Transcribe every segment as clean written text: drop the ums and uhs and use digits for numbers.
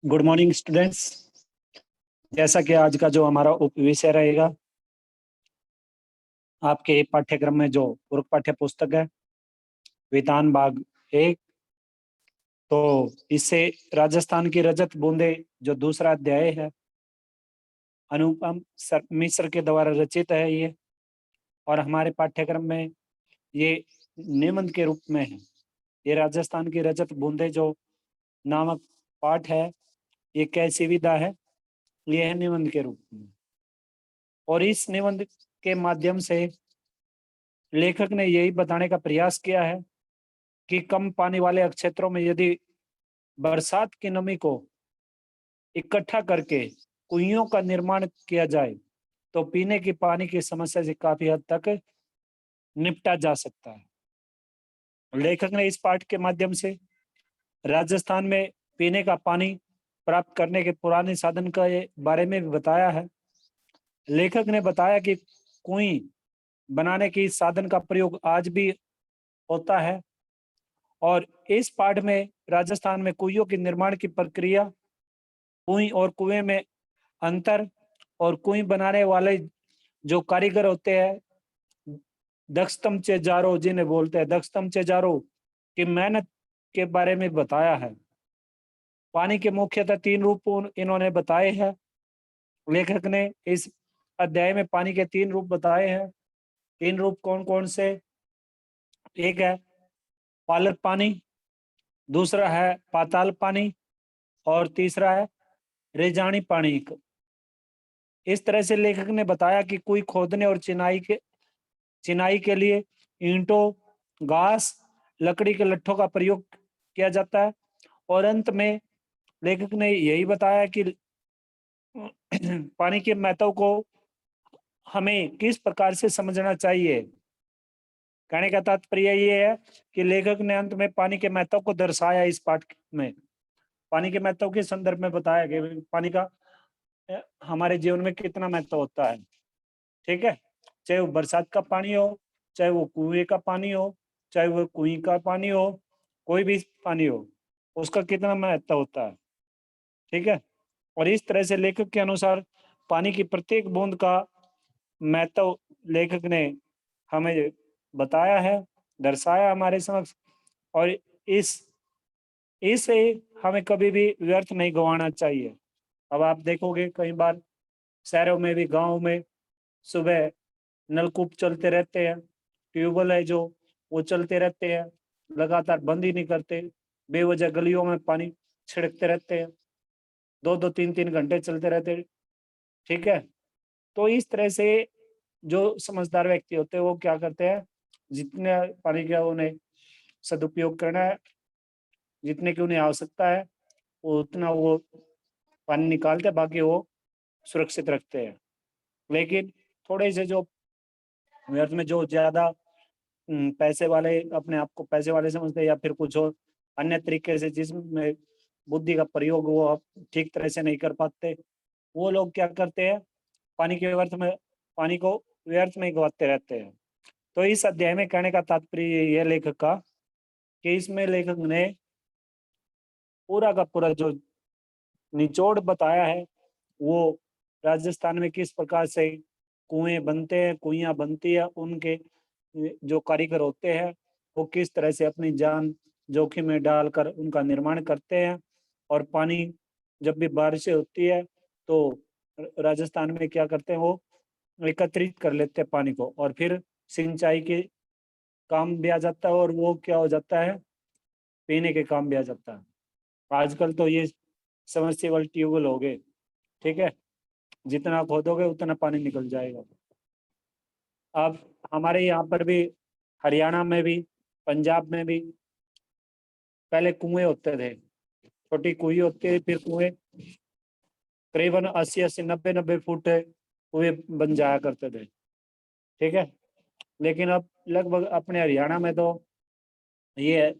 Good morning students. जैसा कि आज का जो हमारा उप विषय रहेगा, आपके पाठ्यक्रम में जो पूर्व पाठ्य पुस्तक है विधान भाग 1, तो इससे राजस्थान की रजत बूंदे जो दूसरा अध्याय है, अनुपम मिश्र के द्वारा रचित है ये, और हमारे पाठ्यक्रम में ये निबंध के रूप में है। ये राजस्थान की रजत बूंदे जो नामक पाठ है, ये कैसी विधा है, ये है निबंध के रूप में। और इस निबंध के माध्यम से लेखक ने यही बताने का प्रयास किया है कि कम पानी वाले क्षेत्रों में यदि बरसात की नमी को इकट्ठा करके कुइयों का निर्माण किया जाए तो पीने की पानी की समस्या से काफी हद तक निपटा जा सकता है। लेखक ने इस पाठ के माध्यम से राजस्थान में पीने का पानी प्राप्त करने के पुराने साधन का बारे में भी बताया है। लेखक ने बताया कि कुएं बनाने के इस साधन का प्रयोग आज भी होता है, और इस पाठ में राजस्थान में कुइयों के निर्माण की प्रक्रिया, कुएं और कुएं में अंतर, और कुएं बनाने वाले जो कारीगर होते हैं, दक्षतम चेजारो जिन्हें बोलते हैं, दक्षतम चेजारो की मेहनत के बारे में बताया है। पानी के मुख्यतः 3 रूप इन्होंने बताए हैं। लेखक ने इस अध्याय में पानी के 3 रूप बताए हैं। 3 रूप कौन कौन से? एक है पालक पानी, दूसरा है पाताल पानी, और तीसरा है रेजानी पानी। इस तरह से लेखक ने बताया कि कुएं खोदने और चिनाई के लिए ईंटों, घास, लकड़ी के लट्ठों का प्रयोग किया जाता है। और अंत में लेखक ने यही बताया कि पानी के महत्व को हमें किस प्रकार से समझना चाहिए। कहने का तात्पर्य ये है कि लेखक ने अंत में पानी के महत्व को दर्शाया। इस पाठ में पानी के महत्व के संदर्भ में बताया कि पानी का हमारे जीवन में कितना महत्व होता है। ठीक है, चाहे वो बरसात का पानी हो, चाहे वो कुएं का पानी हो, चाहे वो कुएं का पानी हो, कोई भी पानी हो, उसका कितना महत्व होता है। ठीक है, और इस तरह से लेखक के अनुसार पानी की प्रत्येक बूंद का महत्व लेखक ने हमें बताया है, दर्शाया हमारे समक्ष। और इसे हमें कभी भी व्यर्थ नहीं गंवाना चाहिए। अब आप देखोगे कई बार शहरों में भी, गांव में सुबह नलकूप चलते रहते हैं, ट्यूबवेल है जो वो चलते रहते हैं, लगातार बंद ही नहीं करते, बेवजह गलियों में पानी छिड़कते रहते हैं, 2-2 3-3 घंटे चलते रहते हैं। ठीक है, तो इस तरह से जो समझदार व्यक्ति होते हैं वो क्या करते हैं, जितने पानी का उन्हें सदुपयोग करना है, जितने की उन्हें आवश्यकता है, वो उतना वो पानी निकालते, बाकी वो सुरक्षित रखते हैं। लेकिन थोड़े से जो व्यर्थ में जो ज्यादा पैसे वाले, अपने आप को पैसे वाले समझते हैं, या फिर कुछ और अन्य तरीके से जिसमें बुद्धि का प्रयोग वो ठीक तरह से नहीं कर पाते, वो लोग क्या करते हैं, पानी को व्यर्थ में गवाते रहते हैं। तो इस अध्याय में कहने का तात्पर्य ये लेखक का कि इसमें लेखक ने पूरा का पूरा जो निचोड़ बताया है, वो राजस्थान में किस प्रकार से कुएं बनते हैं, कुइयां बनती है, उनके जो कारीगर होते हैं वो किस तरह से अपनी जान जोखिम में डालकर उनका निर्माण करते हैं। और पानी जब भी बारिशें होती है तो राजस्थान में क्या करते हैं, वो एकत्रित कर लेते हैं पानी को, और फिर सिंचाई के काम भी आ जाता है, और वो क्या हो जाता है, पीने के काम भी आ जाता है। आजकल तो ये समरसेबल ट्यूबवेल हो गए। ठीक है, जितना खोदोगे उतना पानी निकल जाएगा। अब हमारे यहाँ पर भी, हरियाणा में भी, पंजाब में भी पहले कुएं होते थे, छोटी कुएं होती थी, फिर कुएं करीबन 80-80 90-90 फुट कुएं बन जाया करते थे। ठीक है, लेकिन अब लगभग अपने हरियाणा में तो ये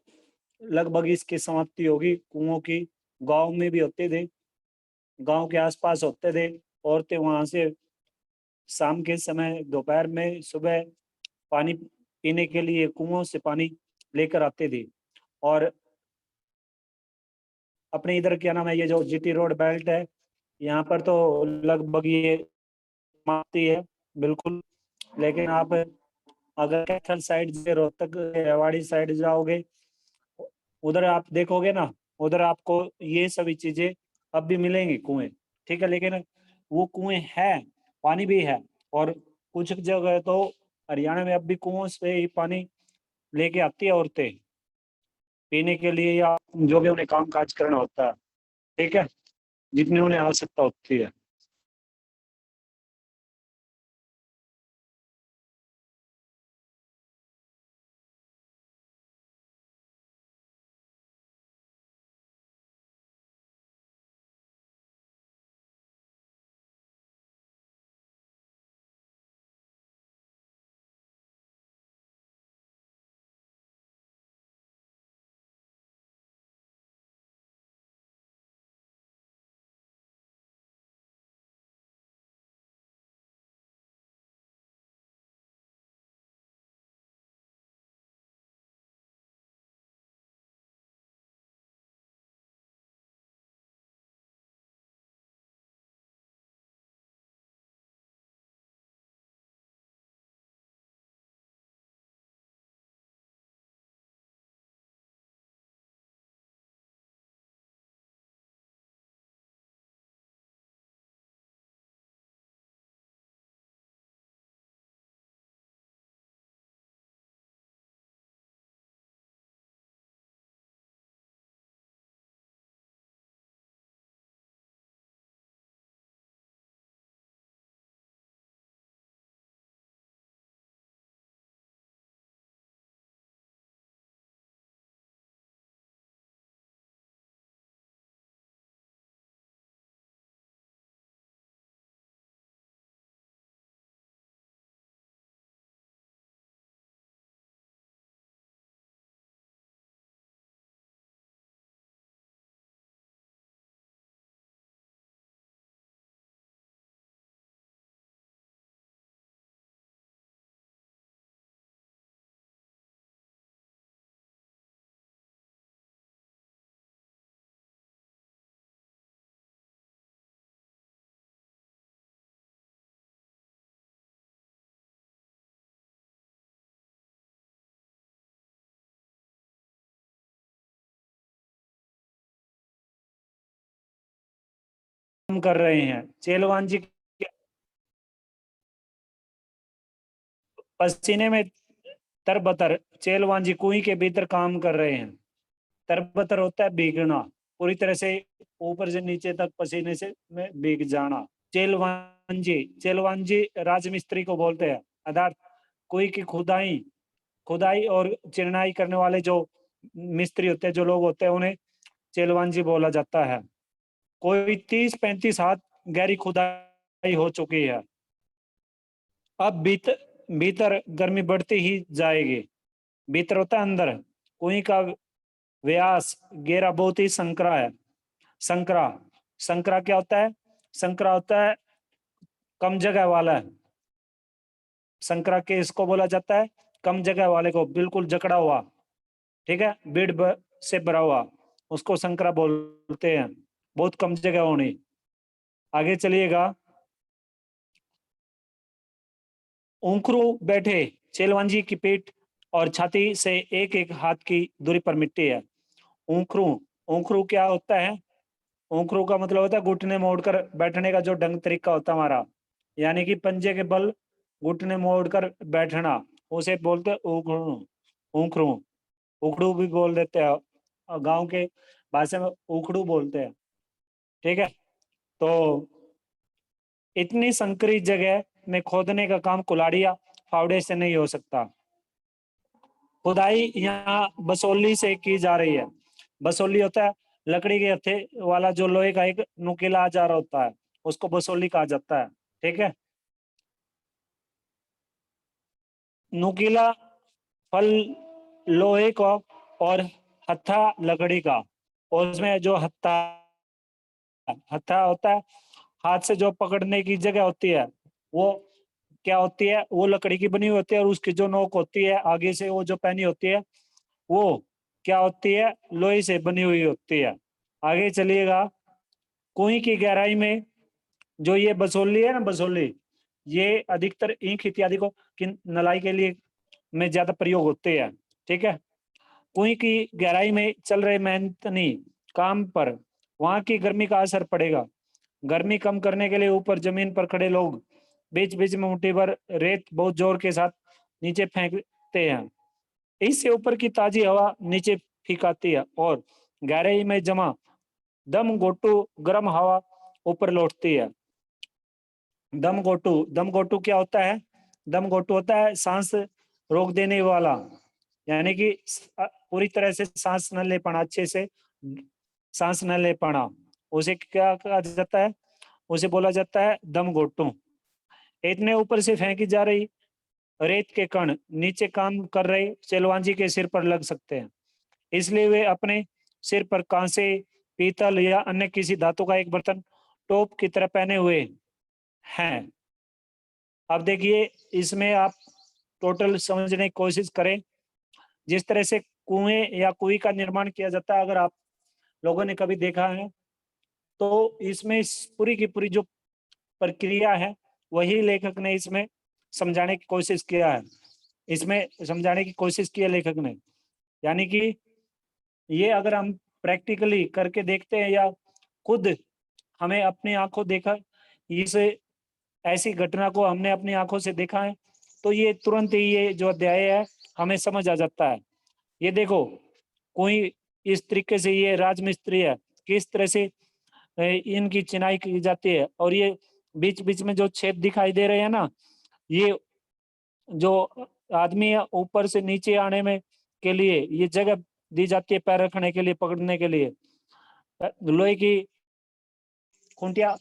लगभग इसकी समाप्ति होगी। कुओं की गांव में भी होते थे, गांव के आसपास होते थे, औरतें वहां से शाम के समय, दोपहर में, सुबह पानी पीने के लिए कुओं से पानी लेकर आते थे। और अपने इधर क्या नाम है, ये जो जीटी रोड बेल्ट है, यहाँ पर तो लगभग ये मारती है बिल्कुल। लेकिन आप अगर कैथल साइड से रोहतक रेवाड़ी साइड जाओगे, उधर आप देखोगे ना, उधर आपको ये सभी चीजें अब भी मिलेंगी, कुएं। ठीक है, लेकिन वो कुएं है, पानी भी है। और कुछ जगह तो हरियाणा में अब भी कुओं से ही पानी लेके आती है औरतें पीने के लिए, या जो भी उन्हें काम काज करना होता है। ठीक है, जितनी उन्हें आवश्यकता होती है। काम कर रहे हैं चेलवान जी के पसीने में तरबतर, चेलवान जी कुएं के भीतर काम कर रहे हैं। तरबतर होता है भीगना, पूरी तरह से ऊपर से नीचे तक पसीने से में भीग जाना। चेलवांजी राजमिस्त्री को बोलते हैं, अर्थात कुएं की खुदाई खुदाई और चिरनाई करने वाले जो मिस्त्री होते हैं, जो लोग होते हैं, उन्हें चेलवांजी बोला जाता है। कोई 30-35 हाथ गहरी खुदाई हो चुकी है। अब भीतर भीतर गर्मी बढ़ती ही जाएगी। भीतर होता है अंदर, कुएं का व्यास गहरा बहुत ही संकरा है। संकरा, संकरा क्या होता है? संकरा होता है कम जगह वाला है। संकरा के इसको बोला जाता है, कम जगह वाले को, बिल्कुल जकड़ा हुआ। ठीक है, से भरा हुआ, उसको संकरा बोलते हैं, बहुत कम जगह होनी। आगे चलिएगा। ऊंखरू बैठे, चेलवांजी की पीठ और छाती से एक एक हाथ की दूरी पर मिट्टी है। ऊंखरू, ऊंखरू क्या होता है? ऊंखरू का मतलब होता है घुटने मोड़कर बैठने का जो ढंग तरीका होता है हमारा, यानी कि पंजे के बल घुटने मोड़कर बैठना, उसे बोलते हैं ऊखरू। ऊंखरू, उखड़ू भी बोल देते हैं, और गांव के भाषा में उखड़ू बोलते हैं। ठीक है, तो इतनी संकरी जगह में खोदने का काम कुल्हाड़ी फावड़े से नहीं हो सकता। खुदाई यहाँ बसोली से की जा रही है। बसोली होता है लकड़ी के हथे वाला, जो लोहे का एक नुकीला औजार होता है, उसको बसोली कहा जाता है। ठीक है, नुकीला फल लोहे का और हत्था लकड़ी का। और उसमें जो हत्था हत्था होता है, हाथ से जो पकड़ने की जगह होती है, वो क्या होती है? वो लकड़ी की बनी होती है, और उसकी जो नोक होती है आगे से, वो जो पहनी होती है, वो क्या होती है? लोहे से बनी हुई होती है। आगे चलिएगा, कुएं की गहराई में जो ये बसोली है ना, बसोली, ये अधिकतर ईंख इत्यादि को की नलाई के लिए में ज्यादा प्रयोग होते हैं। ठीक है, कुएं की गहराई में चल रहे मेहनतनी काम पर वहां की गर्मी का असर पड़ेगा। गर्मी कम करने के लिए ऊपर जमीन पर खड़े लोग बीच बीच में मुट्ठी भर रेत बहुत जोर के साथ नीचे फेंकते हैं। इससे ऊपर की ताजी हवा नीचे फेंकाती है और गहराई में जमा दम गोटू गर्म हवा ऊपर लौटती है। दम गोटू क्या होता है? दम गोटू होता है सांस रोक देने वाला, यानी कि पूरी तरह से सांस न ले पाना, अच्छे से सांस न ले पाना, उसे क्या कहा जाता है? उसे बोला जाता है दम घोटू। इतने ऊपर से फेंकी जा रही रेत के कण नीचे काम कर रहे चेलवांजी के सिर पर लग सकते हैं, इसलिए वे अपने सिर पर कांसे, पीतल या अन्य किसी धातु का एक बर्तन टोप की तरह पहने हुए हैं। अब देखिए, इसमें आप टोटल समझने की कोशिश करें। जिस तरह से कुएं या कुएं का निर्माण किया जाता है, अगर आप लोगों ने कभी देखा है तो इसमें पूरी की पूरी जो प्रक्रिया है वही लेखक ने इसमें समझाने की कोशिश किया है। इसमें समझाने की कोशिश की है लेखक ने, यानी कि ये अगर हम प्रैक्टिकली करके देखते हैं या खुद हमें अपनी आंखों देखा, इस ऐसी घटना को हमने अपनी आंखों से देखा है, तो ये तुरंत ही ये जो अध्याय है हमें समझ आ जाता है। ये देखो, कोई इस तरीके से ये राजमिस्त्री है, किस तरह से इनकी चिनाई की जाती है, और ये बीच बीच में जो छेद दिखाई दे रहे हैं ना, ये जो आदमी है ऊपर से नीचे आने में के लिए ये जगह दी जाती है, पैर रखने के लिए, पकड़ने के लिए लोहे की खूंटियां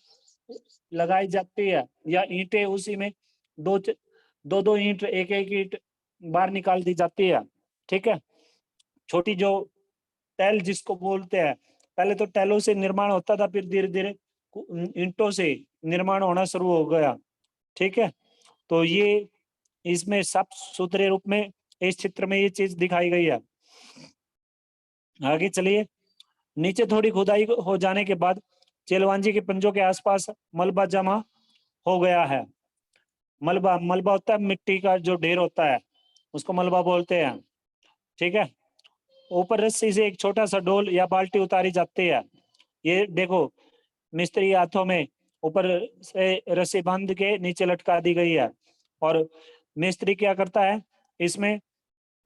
लगाई जाती है या ईंटें उसी में दो दो ईंट, एक एक ईंट बाहर निकाल दी जाती है। ठीक है, छोटी जो टैल जिसको बोलते हैं, पहले तो टैलों से निर्माण होता था, फिर धीरे धीरे ईंटों से निर्माण होना शुरू हो गया। ठीक है, तो ये इसमें साफ सुथरे रूप में इस चित्र में ये चीज दिखाई गई है। आगे चलिए, नीचे थोड़ी खुदाई हो जाने के बाद चेलवांजी के पंजों के आसपास मलबा जमा हो गया है। मलबा मलबा होता है मिट्टी का जो ढेर होता है, उसको मलबा बोलते हैं। ठीक है, ऊपर रस्सी से एक छोटा सा डोल या बाल्टी उतारी जाती है। ये देखो, मिस्त्री हाथों में ऊपर से रस्सी बांध के नीचे लटका दी गई है, और मिस्त्री क्या करता है इसमें,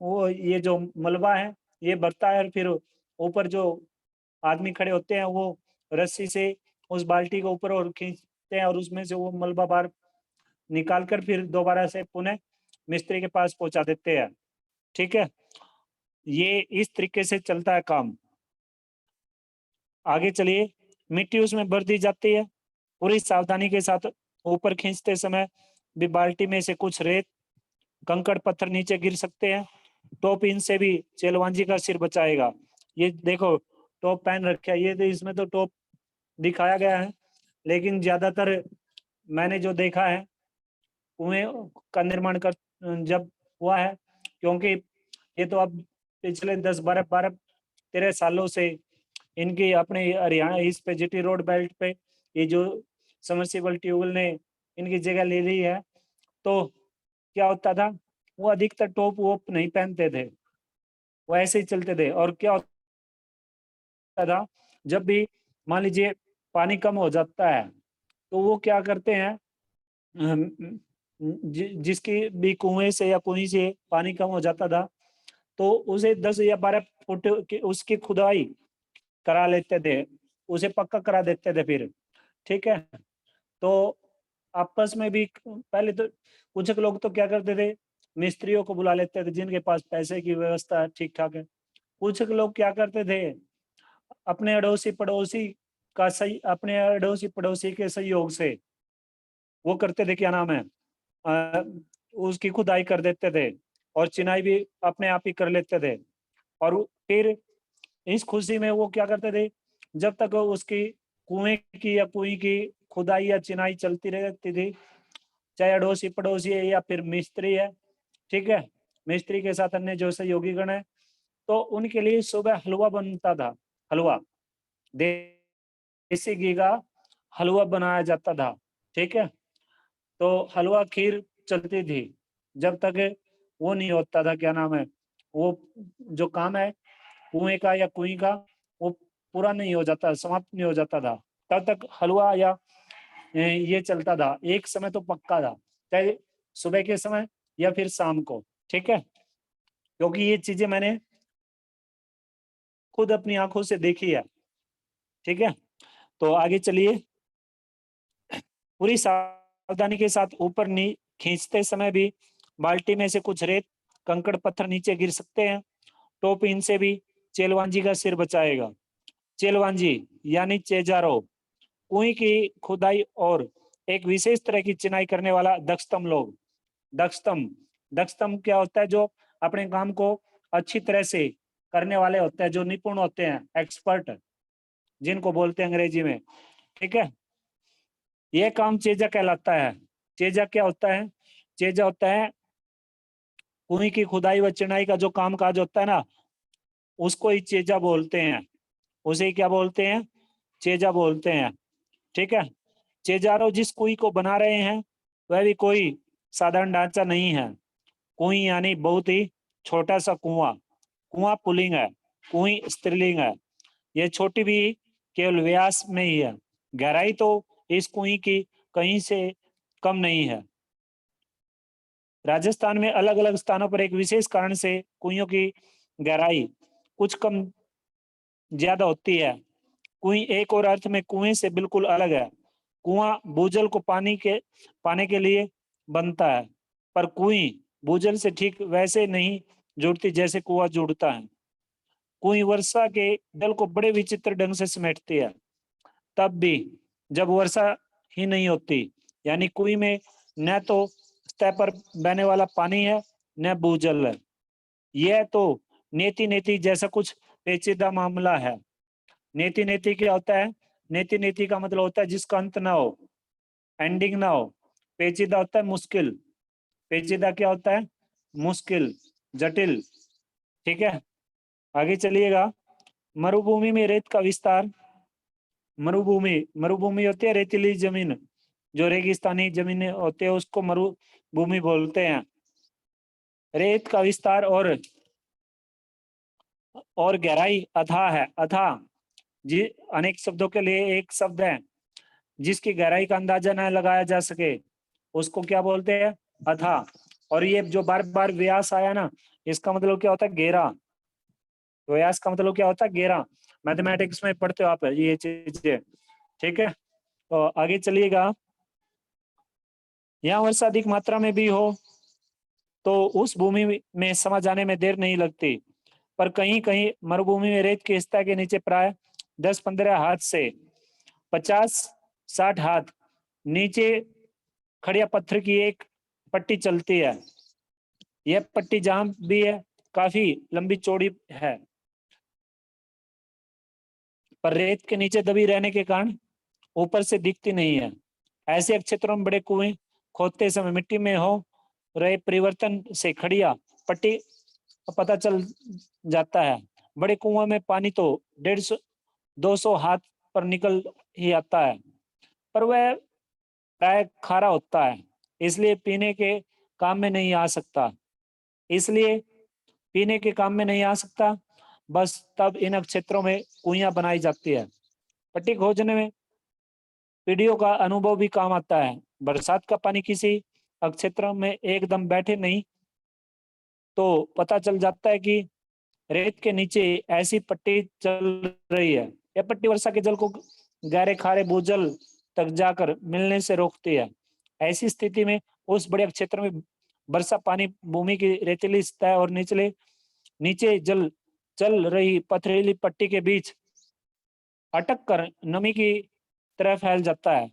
वो ये जो मलबा है ये भरता है, और फिर ऊपर जो आदमी खड़े होते हैं वो रस्सी से उस बाल्टी को ऊपर और खींचते हैं, और उसमें से वो मलबा बाहर निकाल कर फिर दोबारा से पुनः मिस्त्री के पास पहुंचा देते हैं। ठीक है, ये इस तरीके से चलता है काम। आगे चलिए, मिट्टी उसमें भर दी जाती है, पूरी सावधानी के साथ ऊपर खींचते समय भी बाल्टी में से कुछ रेत, कंकड़, पत्थर नीचे गिर सकते हैं। टोप इनसे भी चेलवांजी का सिर बचाएगा। ये देखो, टोप पहन रखा है, ये तो इसमें तो टोप दिखाया गया है, लेकिन ज्यादातर मैंने जो देखा है कुएं का निर्माण कर जब हुआ है, क्योंकि ये तो अब पिछले 10-12-13 सालों से इनकी अपने हरियाणा इस पे जीटी रोड बेल्ट पे ये जो समर्सिबल ट्यूबवेल ने इनकी जगह ले ली है, तो क्या होता था, वो अधिकतर टोप वोप नहीं पहनते थे, वो ऐसे ही चलते थे। और क्या होता था, जब भी मान लीजिए पानी कम हो जाता है तो वो क्या करते हैं, जिसकी भी कुएं से या कुएं से पानी कम हो जाता था तो उसे 10 या 12 फुट की उसकी खुदाई करा लेते थे, उसे पक्का करा देते थे फिर। ठीक है, तो आपस में भी पहले तो कुछ लोग तो क्या करते थे, मिस्त्रियों को बुला लेते थे जिनके पास पैसे की व्यवस्था ठीक ठाक है। कुछ लोग क्या करते थे, अपने अड़ोसी पड़ोसी का सही, अपने अड़ोसी पड़ोसी के सहयोग से वो करते थे, क्या नाम है, उसकी खुदाई कर देते थे, और चिनाई भी अपने आप ही कर लेते थे। और फिर इस खुशी में वो क्या करते थे, जब तक उसकी कुएं की या कुएं की खुदाई या चिनाई चलती रहती थी, चाहे अड़ोसी पड़ोसी है या फिर मिस्त्री है, ठीक है, मिस्त्री के साथ अन्य जो सहयोगी गण है, तो उनके लिए सुबह हलवा बनता था। हलवा देसी घी का हलवा बनाया जाता था। ठीक है, तो हलवा खीर चलती थी जब तक वो नहीं होता था, क्या नाम है, वो जो काम है कुएं का या कुई का, वो पूरा नहीं हो जाता, समाप्त नहीं हो जाता था, तब तक हलवा या ये चलता था। एक समय तो पक्का था, चाहे सुबह के समय या फिर शाम को। ठीक है, क्योंकि ये चीजें मैंने खुद अपनी आंखों से देखी है। ठीक है, तो आगे चलिए। पूरी सावधानी के साथ ऊपर खींचते समय भी बाल्टी में से कुछ रेत कंकड़ पत्थर नीचे गिर सकते हैं। टोप इनसे भी चेलवांजी का सिर बचाएगा। चेलवांजी यानी चेजारो, कुएं की खुदाई और एक विशेष तरह की चिनाई करने वाला दक्षतम लोग। दक्षतम, दक्षतम क्या होता है, जो अपने काम को अच्छी तरह से करने वाले होते हैं, जो निपुण होते हैं, एक्सपर्ट जिनको बोलते हैं अंग्रेजी में। ठीक है, यह काम चेजा कहलाता है। चेजा क्या होता है, चेजा होता है कुएं की खुदाई व चिनाई का जो काम काज होता है ना, उसको ही चेजा बोलते हैं। उसे ही क्या बोलते हैं, चेजा बोलते हैं। ठीक है, चेजारो जिस कुएं को बना रहे हैं वह भी कोई साधारण ढांचा नहीं है। कुएं यानी बहुत ही छोटा सा कुआं। कुआं पुल्लिंग है, कुएं स्त्रीलिंग है। यह छोटी भी केवल व्यास में ही है, गहराई तो इस कुएं की कहीं से कम नहीं है। राजस्थान में अलग अलग स्थानों पर एक विशेष कारण से कुइयों की गहराई कुछ कम ज्यादा होती है। कुएं एक और अर्थ में कुएं से बिल्कुल अलग है। कुआं भूजल को पाने के लिए बनता है, पर कुएं भूजल से ठीक वैसे नहीं जुड़ती जैसे कुआं जुड़ता है। कुएं वर्षा के जल को बड़े विचित्र ढंग से समेटती है, तब भी जब वर्षा ही नहीं होती, यानी कुएं में न तो सतह पर बहने वाला पानी है न भूजल है। यह तो नेति नेति जैसा कुछ पेचीदा मामला है। नेति नेति क्या होता है, नेति नेति का मतलब होता है जिसका अंत ना हो, एंडिंग ना हो। पेचीदा होता है मुश्किल, पेचीदा क्या होता है, मुश्किल, जटिल। ठीक है, आगे चलिएगा। मरुभूमि में रेत का विस्तार। मरुभूमि, मरुभूमि होती है रेतीली जमीन, जो रेगिस्तानी जमीन होते हैं उसको मरुभूमि बोलते हैं। रेत का विस्तार और गहराई अथाह है। अथाह जी अनेक शब्दों के लिए एक शब्द है, जिसकी गहराई का अंदाजा न लगाया जा सके उसको क्या बोलते हैं, अथाह। और ये जो बार बार व्यास आया ना, इसका मतलब क्या होता है, गहरा। व्यास का मतलब क्या होता है, गहरा। मैथमेटिक्स में पढ़ते हो आप ये चीजें। ठीक है, तो आगे चलिएगा। यहाँ वर्षा अधिक मात्रा में भी हो तो उस भूमि में समा जाने में देर नहीं लगती, पर कहीं कहीं मरुभूमि में रेत की सतह के नीचे प्राय 10-15 हाथ से 50-60 हाथ नीचे खड़िया पत्थर की एक पट्टी चलती है। यह पट्टी जहां भी है काफी लंबी चौड़ी है, पर रेत के नीचे दबी रहने के कारण ऊपर से दिखती नहीं है। ऐसे क्षेत्रों में बड़े कुएं खोदते समय मिट्टी में हो रहे परिवर्तन से खड़िया पट्टी पता चल जाता है। बड़े कुओं में पानी तो 150-200 हाथ पर निकल ही आता है, पर वह प्राय खारा होता है, इसलिए पीने के काम में नहीं आ सकता। इसलिए पीने के काम में नहीं आ सकता, बस तब इन क्षेत्रों में कुइयां बनाई जाती है। पट्टी खोजने में पीढ़ियों का अनुभव भी काम आता है। बरसात का पानी किसी क्षेत्र में एकदम बैठे नहीं तो पता चल जाता है कि रेत के नीचे ऐसी पट्टी चल रही है। यह पट्टी वर्षा के जल को गहरे खारे भूजल तक जाकर मिलने से रोकती है। ऐसी स्थिति में उस बड़े क्षेत्र में वर्षा पानी भूमि की रेतीली सतह और नीचे जल चल रही पथरीली पट्टी के बीच अटक कर नमी की तरह फैल जाता है।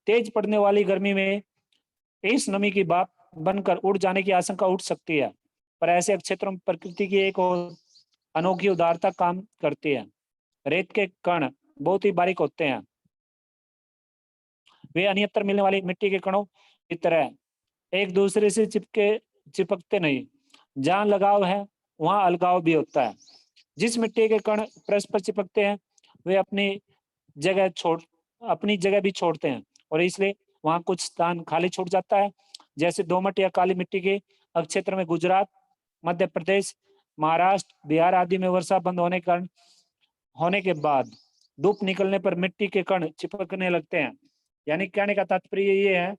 तेज पड़ने वाली गर्मी में इस नमी की भाप बनकर उड़ जाने की आशंका उठ सकती है, पर ऐसे क्षेत्रों में प्रकृति की एक और अनोखी उदारता काम करती है। रेत के कण बहुत ही बारीक होते हैं, वे अन्यत्र मिलने वाली मिट्टी के कणों की तरह एक दूसरे से चिपकते नहीं। जहां लगाव है वहां अलगाव भी होता है। जिस मिट्टी के कण परस्पर चिपकते हैं वे अपनी जगह भी छोड़ते हैं और इसलिए वहां कुछ स्थान खाली छूट जाता है। जैसे दोमट या काली मिट्टी के क्षेत्र में गुजरात, मध्य प्रदेश, महाराष्ट्र, बिहार आदि में वर्षा बंद होने के बाद धूप निकलने पर मिट्टी के कण चिपकने लगते हैं। यानी कहने का तात्पर्य ये है,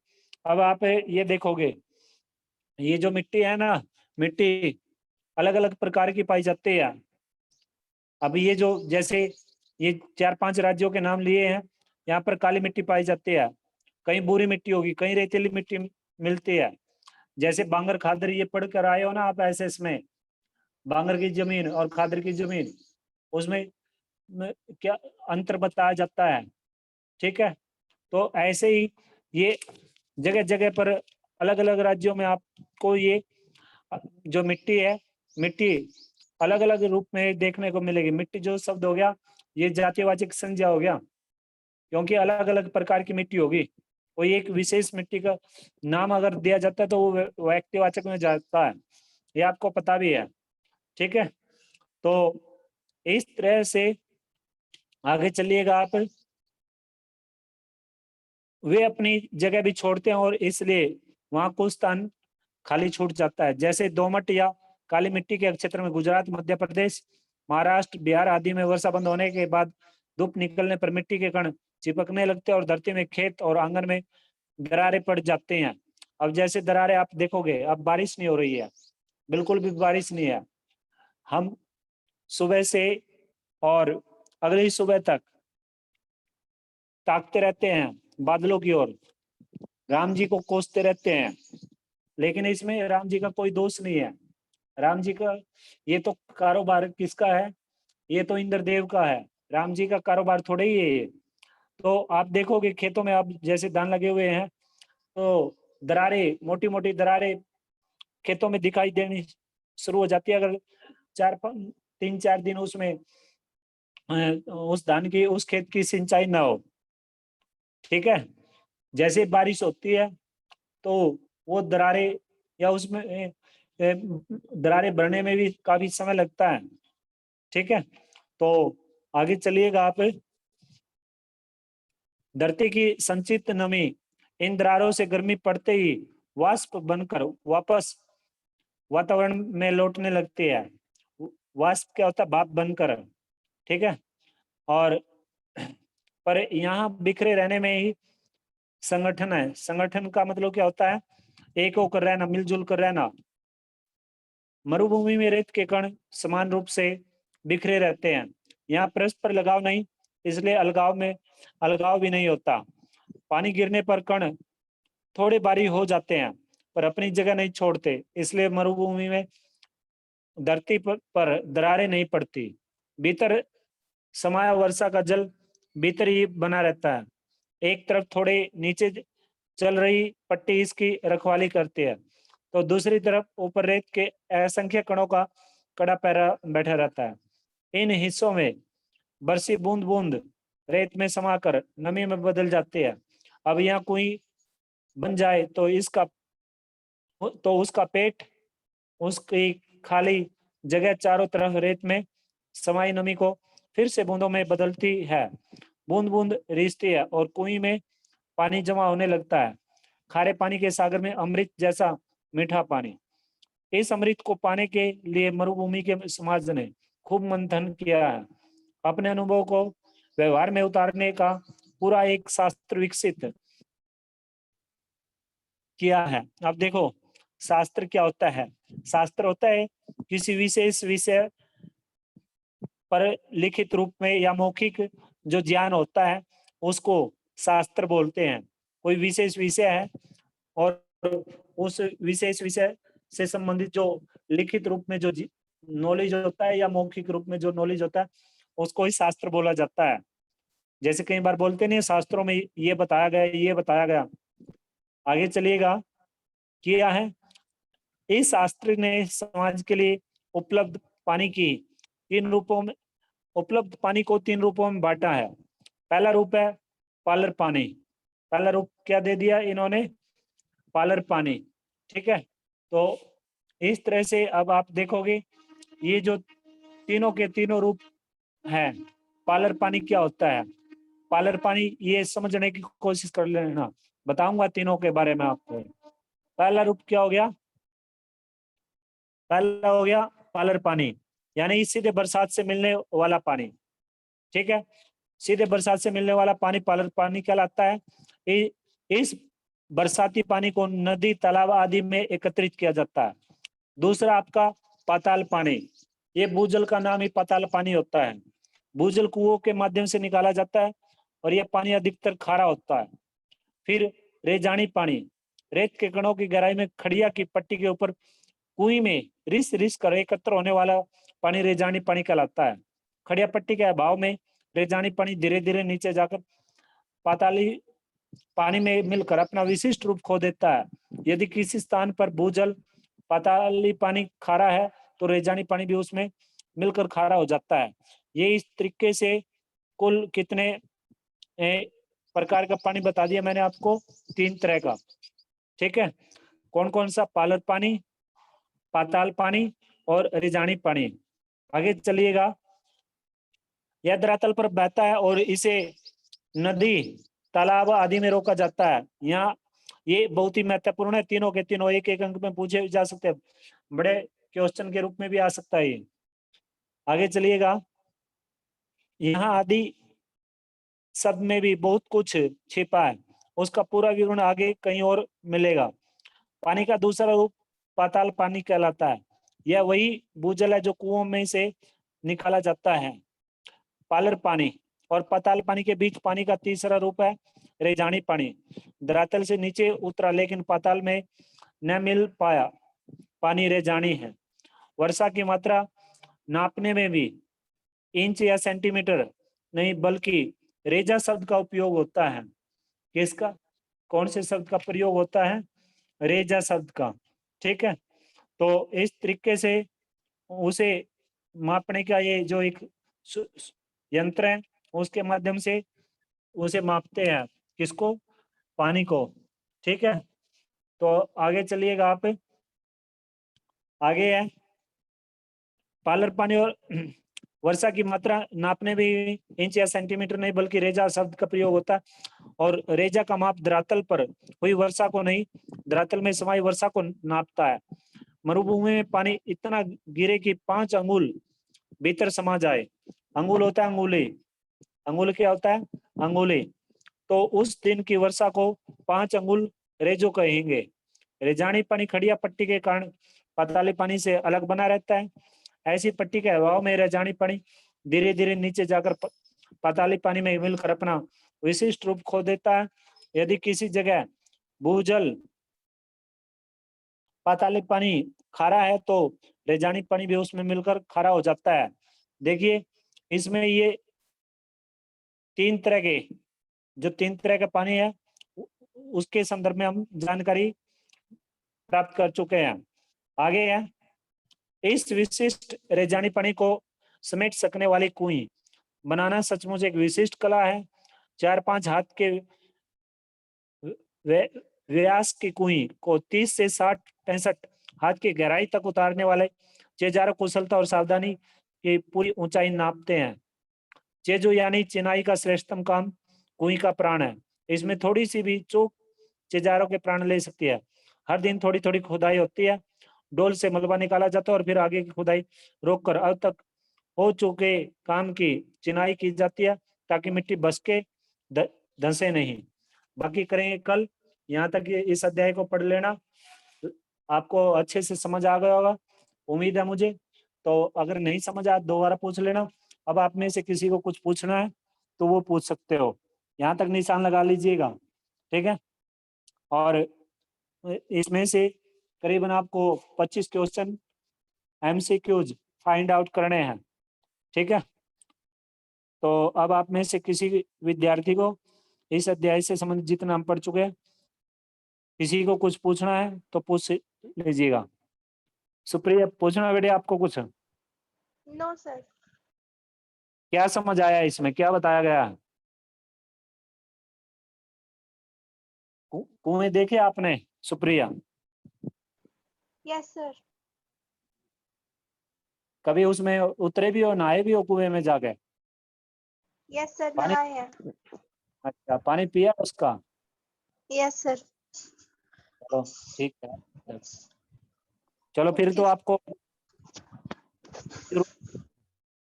अब आप ये देखोगे, ये जो मिट्टी है ना, मिट्टी अलग अलग प्रकार की पाई जाती है। अब ये जो जैसे ये 4-5 राज्यों के नाम लिए हैं, यहाँ पर काली मिट्टी पाई जाती है, कहीं बुरी मिट्टी होगी, कहीं रेतीली मिट्टी मिलती है। जैसे बांगर खादर ये पढ़ कर आए हो ना आप एसएस में, बांगर की जमीन और खादर की जमीन, उसमें क्या अंतर बताया जाता है। ठीक है, तो ऐसे ही ये जगह जगह पर अलग अलग राज्यों में आपको ये जो मिट्टी है, मिट्टी अलग अलग रूप में देखने को मिलेगी। मिट्टी जो शब्द हो गया, ये जातिवाचक संज्ञा हो गया, क्योंकि अलग अलग प्रकार की मिट्टी होगी। कोई एक विशेष मिट्टी का नाम अगर दिया जाता है तो वो व्यक्तिवाचक में जाता है, ये आपको पता भी है। ठीक है, तो इस तरह से आगे चलिएगा आप। वे अपनी जगह भी छोड़ते हैं और इसलिए वहां कुछ स्थान खाली छूट जाता है। जैसे दोमट या काली मिट्टी के क्षेत्र में गुजरात, मध्य प्रदेश, महाराष्ट्र, बिहार आदि में वर्षा बंद होने के बाद धूप निकलने पर मिट्टी के कण चिपकने लगते हैं और धरती में, खेत और आंगन में दरारें पड़ जाते हैं। अब जैसे दरारें आप देखोगे, अब बारिश नहीं हो रही है, बिल्कुल भी बारिश नहीं है। हम सुबह से और अगली सुबह तक ताकते रहते हैं बादलों की ओर, राम जी को कोसते रहते हैं, लेकिन इसमें राम जी का कोई दोष नहीं है। राम जी का ये तो कारोबार किसका है, ये तो इंद्रदेव का है, राम जी का कारोबार थोड़े ही है ये। तो आप देखोगे खेतों में, आप जैसे धान लगे हुए हैं तो दरारें, मोटी मोटी दरारें खेतों में दिखाई देनी शुरू हो जाती है, अगर 3-4 दिन उसमें उस धान की, उस खेत की सिंचाई ना हो। ठीक है, जैसे बारिश होती है तो वो दरारें या उसमें दरारें भरने में भी काफी समय लगता है। ठीक है, तो आगे चलिएगा आप। धरती की संचित नमी इन दरारों से गर्मी पड़ते ही वाष्प बनकर वापस वातावरण में लौटने लगती है। वाष्प क्या होता है, भाप बनकर। ठीक है, और पर यहाँ बिखरे रहने में ही संगठन है। संगठन का मतलब क्या होता है, एक होकर रहना, मिलजुल कर रहना। मरुभूमि में रेत के कण समान रूप से बिखरे रहते हैं, यहाँ परस्पर लगाव नहीं, इसलिए अलगाव भी नहीं होता। पानी गिरने पर कण थोड़े भारी हो जाते हैं पर अपनी जगह नहीं छोड़ते, इसलिए मरुभूमि में धरती पर दरारें नहीं पड़ती। भीतर समाया वर्षा का जल भीतर ही बना रहता है, एक तरफ थोड़े नीचे चल रही पट्टी इसकी रखवाली करती है, तो दूसरी तरफ ऊपर रेत के असंख्य कणों का कड़ा पैरा बैठा रहता है। इन हिस्सों में बरसी बूंद बूंद रेत में समाकर नमी में बदल जाती है। अब यहाँ कोई बन जाए तो उसका पेट, उसकी खाली जगह चारों तरफ रेत में समाई नमी को फिर से बूंदों में बदलती है। बूंद बूंद रिसती है और कुएं में पानी जमा होने लगता है। खारे पानी के सागर में अमृत जैसा मीठा पानी। इस अमृत को पाने के लिए मरुभूमि के समाज ने खूब मंथन किया है। अपने अनुभव को व्यवहार में उतारने का पूरा एक शास्त्र विकसित किया है। अब देखो, शास्त्र क्या होता है? शास्त्र होता है किसी विशेष विषय पर लिखित रूप में या मौखिक जो ज्ञान होता है उसको शास्त्र बोलते हैं। कोई विशेष विषय है और उस विशेष विषय से संबंधित जो लिखित रूप में जो नॉलेज होता है या मौखिक रूप में जो नॉलेज होता है उसको ही शास्त्र बोला जाता है। जैसे कई बार बोलते नहीं, शास्त्रों में ये बताया गया, ये बताया गया। आगे चलिएगा, किया है इस शास्त्र ने समाज के लिए उपलब्ध पानी की तीन रूपों में उपलब्ध पानी को 3 रूपों में बांटा है। पहला रूप है पालर पानी। पहला रूप क्या दे दिया इन्होंने? पालर पानी। ठीक है, तो इस तरह से अब आप देखोगे ये जो तीनों के तीनों रूप हैं, पालर पानी क्या होता है। पालर पानी ये समझने की कोशिश कर लेना, बताऊंगा तीनों के बारे में आपको। पहला रूप क्या हो गया, पहला हो गया पालर पानी, यानी सीधे बरसात से मिलने वाला पानी। ठीक है, सीधे बरसात से मिलने वाला पानी पालर पानी कहलाता है। इस बरसाती पानी को नदी तालाब आदि में एकत्रित किया जाता है। दूसरा आपका पाताल पानी, ये भूजल का नाम ही पाताल पानी होता है। भूजल कुओं के माध्यम से निकाला जाता है और यह पानी अधिकतर खारा होता है। फिर रेजानी पानी, रेत के कणों की गहराई में खड़िया की पट्टी के ऊपर कुएं में रिस रिस कर एकत्र होने वाला पानी रेजानी पानी कहलाता है। खड़िया पट्टी के अभाव में रेजानी पानी धीरे धीरे नीचे जाकर पाताली पानी में मिलकर अपना विशिष्ट रूप खो देता है। यदि किसी स्थान पर भूजल पाताली पानी खारा है तो रेजानी पानी भी उसमें मिलकर खारा हो जाता है। ये इस तरीके से कुल कितने प्रकार का पानी बता दिया मैंने आपको, 3 तरह का। ठीक है, कौन कौन सा, पालर पानी, पाताल पानी और रेजानी पानी। आगे चलिएगा, यह धरातल पर बहता है और इसे नदी तालाब आदि में रोका जाता है। यहाँ ये बहुत ही महत्वपूर्ण है, तीनों के तीनों एक एक अंक में पूछे जा सकते हैं, बड़े क्वेश्चन के रूप में भी आ सकता है ये। आगे चलिएगा, यहाँ आदि शब्द में भी बहुत कुछ छिपा है, उसका पूरा विवरण आगे कहीं और मिलेगा। पानी का दूसरा रूप पाताल पानी कहलाता है। यह वही भूजल है जो कुओं में से निकाला जाता है। पालर पानी और पाताल पानी के बीच पानी का तीसरा रूप है रेजानी पानी। धरातल से नीचे उतरा लेकिन पाताल में न मिल पाया पानी रेजानी है। वर्षा की मात्रा नापने में भी इंच या सेंटीमीटर नहीं बल्कि रेजा शब्द का उपयोग होता है। किसका, कौन से शब्द का प्रयोग होता है, रेजा शब्द का। ठीक है, तो इस तरीके से उसे मापने का ये जो एक यंत्र है उसके माध्यम से उसे मापते हैं, किसको, पानी को। ठीक है, तो आगे चलिएगा आप, आगे है पालर पानी और वर्षा की मात्रा नापने भी इंच या सेंटीमीटर नहीं बल्कि रेजा शब्द का प्रयोग होता है। और रेजा का माप धरातल पर हुई वर्षा को नहीं, धरातल में समाई वर्षा को नापता है। मरुभूमि में पानी इतना गिरे कि 5 अंगुल भीतर समा जाए। अंगुल होता है अंगुली, अंगुल क्या होता है, अंगुली। तो उस दिन की वर्षा को 5 अंगुल रेजो कहेंगे। रेजानी पानी खड़िया पट्टी के कारण पाताली पानी से अलग बना रहता है। ऐसी पट्टी के अभाव में रेजानी पानी धीरे धीरे नीचे जाकर पाताली पानी में मिलकर अपना विशिष्ट रूप खो देता है। यदि किसी जगह भूजल पाताली पानी खारा है तो रेजानी पानी भी उसमें मिलकर खारा हो जाता है। देखिए इसमें ये 3 तरह के, जो 3 तरह का पानी है उसके संदर्भ में हम जानकारी प्राप्त कर चुके हैं। आगे है, इस विशिष्ट रेजानी पानी को समेट सकने वाली कुएं बनाना सचमुच एक विशिष्ट कला है। 4-5 हाथ के व्यास की कुएं को 30 से 60-65 हाथ की गहराई तक उतारने वाले चेजारो कुशलता और सावधानी की पूरी ऊंचाई नापते हैं। चेजो यानी चिनाई का श्रेष्ठतम काम कुएं का प्राण है। इसमें थोड़ी सी भी चूक चेजारों के प्राण ले सकती है। हर दिन थोड़ी थोड़ी खुदाई होती है, डोल से मलबा निकाला जाता है और फिर आगे की खुदाई रोककर अब तक हो चुके काम की चिनाई की जाती है ताकि मिट्टी बस के धंसे नहीं। बाकी करेंगे कल। यहाँ तक ये इस अध्याय को पढ़ लेना, आपको अच्छे से समझ आ गया होगा उम्मीद है मुझे। तो अगर नहीं समझ आया दोबारा पूछ लेना। अब आप में से किसी को कुछ पूछना है तो वो पूछ सकते हो, यहाँ तक निशान लगा लीजिएगा। ठीक है, और इसमें से करीबन आपको 25 क्वेश्चन MCQs फाइंड आउट करने हैं। ठीक है, तो अब आप में से किसी विद्यार्थी को इस अध्याय से संबंधित जितना हम पढ़ चुके हैं, किसी को कुछ पूछना है तो पूछ लीजिएगा। सुप्रिया, पूछना बेटे आपको कुछ? No sir. क्या समझ आया इसमें, क्या बताया गया है? कुएं देखे आपने सुप्रिया? Yes sir. कभी उसमें उतरे भी हो, नहाए भी हो कुएं में जाके? Yes, sir. पानी नहाए हैं. अच्छा पानी पिया उसका? Yes, sir. चलो ठीक है। चलो फिर तो Okay. आपको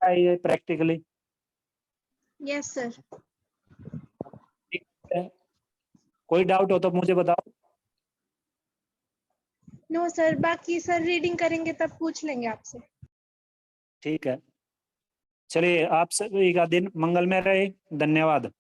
ये प्रैक्टिकली Yes, sir. ठीक है। कोई डाउट हो तो मुझे बताओ। No, sir. बाकी सर रीडिंग करेंगे तब पूछ लेंगे आपसे. ठीक है, चलिए आप सभी का दिन मंगलमय रहे। धन्यवाद।